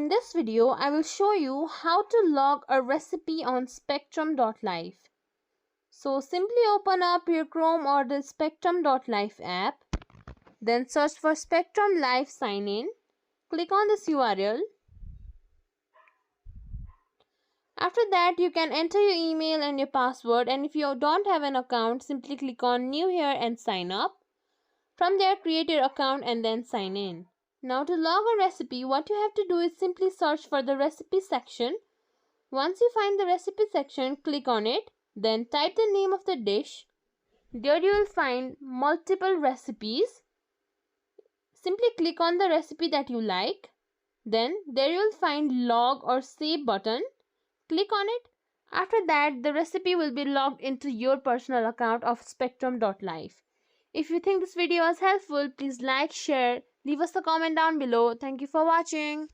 In this video, I will show you how to log a recipe on Spectrum.Life. So simply open up your Chrome or the Spectrum.Life app. Then search for Spectrum.Life sign in. Click on this URL. After that, you can enter your email and your password, and if you don't have an account, simply click on New here and sign up. From there, create your account and then sign in. Now to log a recipe, what you have to do is simply search for the recipe section. Once you find the recipe section, click on it. Then type the name of the dish. There you will find multiple recipes. Simply click on the recipe that you like. Then there you will find log or save button. Click on it. After that, the recipe will be logged into your personal account of Spectrum.Life. If you think this video was helpful, please like, share, leave us a comment down below. Thank you for watching.